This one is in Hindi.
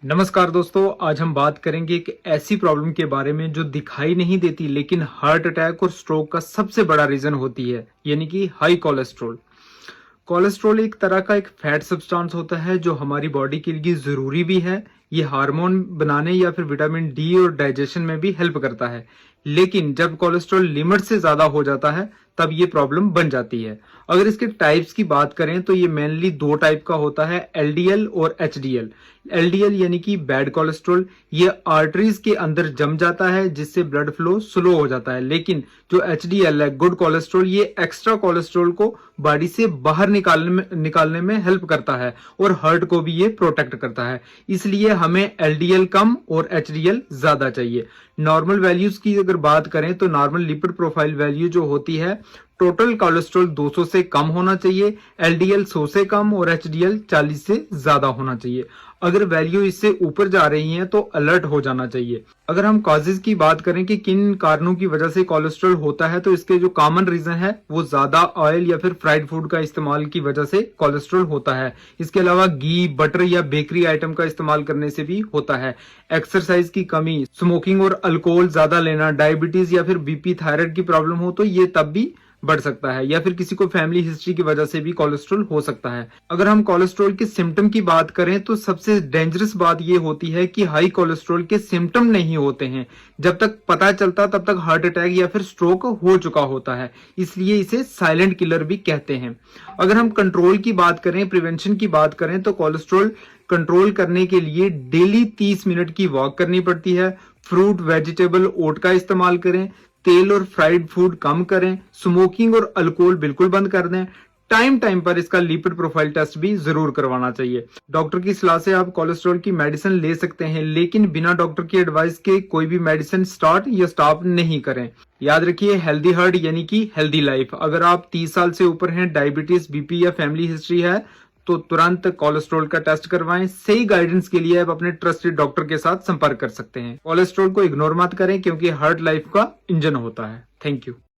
नमस्कार दोस्तों, आज हम बात करेंगे एक ऐसी प्रॉब्लम के बारे में जो दिखाई नहीं देती लेकिन हार्ट अटैक और स्ट्रोक का सबसे बड़ा रीजन होती है, यानी कि हाई कोलेस्ट्रॉल। कोलेस्ट्रॉल एक तरह का एक फैट सब्सटेंस होता है जो हमारी बॉडी के लिए जरूरी भी है। ये हार्मोन बनाने या फिर विटामिन डी और डाइजेशन में भी हेल्प करता है। लेकिन जब कोलेस्ट्रॉल लिमिट से ज्यादा हो जाता है तब ये प्रॉब्लम बन जाती है। अगर इसके टाइप्स की बात करें तो ये मेनली दो टाइप का होता है, एलडीएल और एचडीएल। एलडीएल यानी कि बैड कोलेस्ट्रॉल, ये आर्टरीज के अंदर जम जाता है जिससे ब्लड फ्लो स्लो हो जाता है। लेकिन जो एचडीएल है, गुड कोलेस्ट्रॉल, ये एक्स्ट्रा कोलेस्ट्रॉल को बॉडी से बाहर निकालने में हेल्प करता है और हार्ट को भी ये प्रोटेक्ट करता है। इसलिए हमें एलडीएल कम और एचडीएल ज्यादा चाहिए। नॉर्मल वैल्यूज की अगर बात करें तो नॉर्मल लिपिड प्रोफाइल वैल्यू जो होती है, टोटल कोलेस्ट्रॉल 200 से कम होना चाहिए, एलडीएल 100 से कम और एचडीएल 40 से ज्यादा होना चाहिए। अगर वैल्यू इससे ऊपर जा रही है तो अलर्ट हो जाना चाहिए। अगर हम कॉजेज की बात करें कि किन कारणों की वजह से कोलेस्ट्रॉल होता है, तो इसके जो कॉमन रीजन है वो ज्यादा ऑयल या फिर फ्राइड फूड का इस्तेमाल की वजह से कोलेस्ट्रॉल होता है। इसके अलावा घी, बटर या बेकरी आइटम का इस्तेमाल करने से भी होता है। एक्सरसाइज की कमी, स्मोकिंग और अल्कोहल ज्यादा लेना, डायबिटीज या फिर बीपी, थायराइड की प्रॉब्लम हो तो ये तब भी बढ़ सकता है, या फिर किसी को फैमिली हिस्ट्री की वजह से भी कोलेस्ट्रॉल हो सकता है। अगर हम कोलेस्ट्रॉल के सिम्टम की बात करें तो सबसे डेंजरस बात यह होती है कि हाई कोलेस्ट्रॉल के सिम्टम नहीं होते हैं। जब तक पता चलता तब तक हार्ट अटैक या फिर स्ट्रोक हो चुका होता है, इसलिए इसे साइलेंट किलर भी कहते हैं। अगर हम कंट्रोल की बात करें, प्रिवेंशन की बात करें, तो कोलेस्ट्रॉल कंट्रोल करने के लिए डेली 30 मिनट की वॉक करनी पड़ती है। फ्रूट, वेजिटेबल, ओट का इस्तेमाल करें, तेल और फ्राइड फूड कम करें, स्मोकिंग और अल्कोहल बिल्कुल बंद कर दें। टाइम टाइम पर इसका लिपिड प्रोफाइल टेस्ट भी जरूर करवाना चाहिए। डॉक्टर की सलाह से आप कोलेस्ट्रॉल की मेडिसिन ले सकते हैं, लेकिन बिना डॉक्टर की एडवाइस के कोई भी मेडिसिन स्टार्ट या स्टॉप नहीं करें। याद रखिए, हेल्दी हार्ट यानी कि हेल्दी लाइफ। अगर आप 30 साल से ऊपर हैं, डायबिटीज, बीपी या फैमिली हिस्ट्री है तो तुरंत कोलेस्ट्रॉल का टेस्ट करवाएं। सही गाइडेंस के लिए आप अपने ट्रस्टेड डॉक्टर के साथ संपर्क कर सकते हैं। कोलेस्ट्रॉल को इग्नोर मत करें क्योंकि हार्ट लाइफ का इंजन होता है। Thank you.